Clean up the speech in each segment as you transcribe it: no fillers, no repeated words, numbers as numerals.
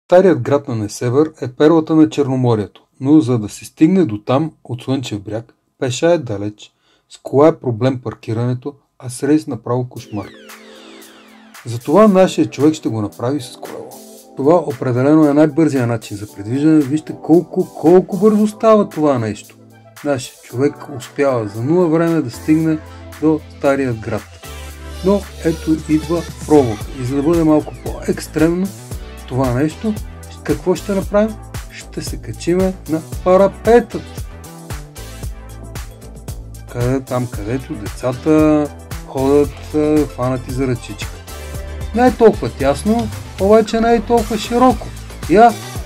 Старият град на Несебър е перлата на Черноморието, но за да се стигне до там от Слънчев бряг, пеша е далеч, с кола е проблем паркирането, а с рейс направо кошмар. Затова нашия човек ще го направи с колело. Това определено е най-бързия начин за придвижване. Вижте колко бързо става това нещо. Нашия човек успява за нула време да стигне до старият град. Но ето идва пробвка. И за да бъде малко по-екстремно това нещо, какво ще направим? Ще се качиме на парапетът. Там, където децата ходят фанати за ръчичка. Не е толкова тясно, обаче не е толкова широко.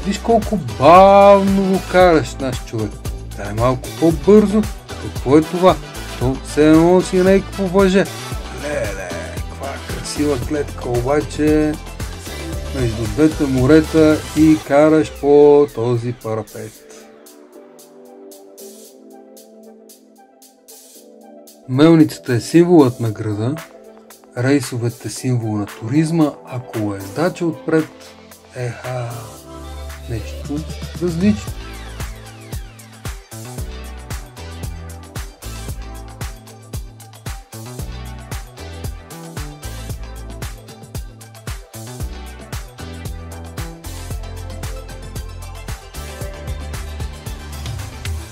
Виж колко бавно го караш наш човек. Дай малко по-бързо. Какво е това? То все едно си не е какво въже. Леле, каква красива клетка, обаче между двете морета и караш по този парапет. Мелницата е символът на града, рейсовете символ на туризма, а колоездача отпред нещо различно.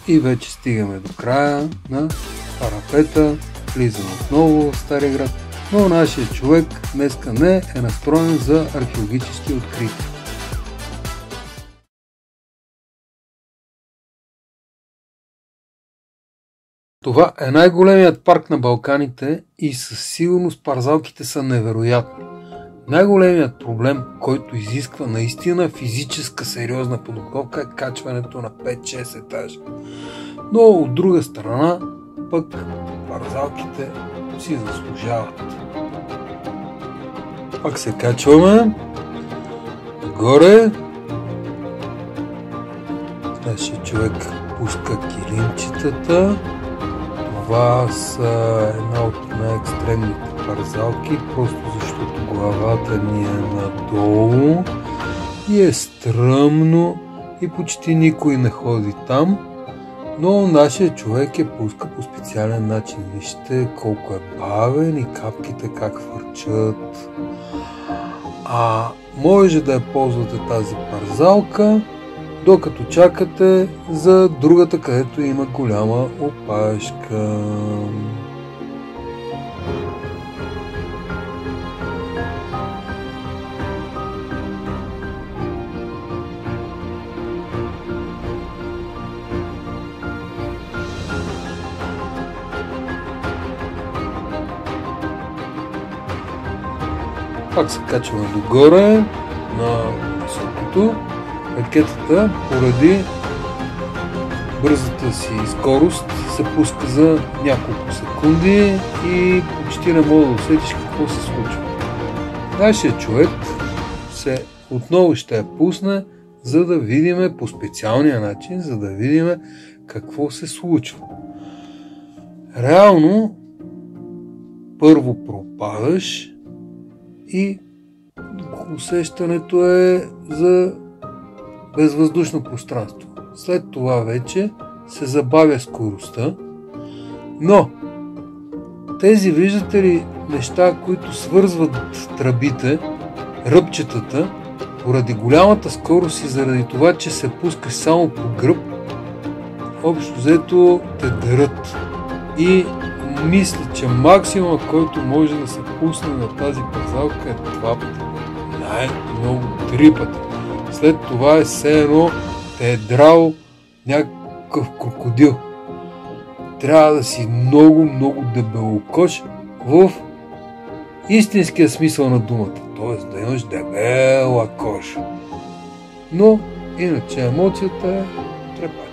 И вече стигаме до края на парапета, влизаме отново в Стария град, но нашия човек днеска не е настроен за археологически открития. Това е най-големият парк на Балканите и със сигурност парзалките са невероятни. Най-големият проблем, който изисква наистина физическа сериозна подготовка, е качването на 5-6 етажа. Но от друга страна, пък парзалките си заслужават. Пак се качваме горе. Нашия човек пуска килимчетата. Това са една от най-екстремните парзалки, просто защото главата ни е надолу и е стръмно и почти никой не ходи там, но нашия човек я пуска по специален начин. Вижте колко е бавен и капките как хвърчат. Може да я ползвате тази парзалка, докато чакате за другата, където има голяма опашка. Пак се качваме догоре на високото. Ракетата поради бързата си скорост се пуска за няколко секунди и почти не мога да усетиш какво се случва. Нашия човек отново ще я пусне, за да видим по специалния начин, за да видим какво се случва. Реално първо пропадаш и усещането е за безвъздушно пространство. След това вече се забавя скоростта, но тези, виждате ли, неща, които свързват тръбите, ръбчетата, поради голямата скорост и заради това, че се пускаш само по гръб, общо взето те дърят. И мисля, че максимумът, който може да се пусне на тази парзалка е 2 пъти. Най-много 3 пъти. След това е все едно те е драл някакъв крокодил. Трябва да си много дебелокош в истинския смисъл на думата. Т.е. да имаш дебела коша. Но иначе емоцията е трепача.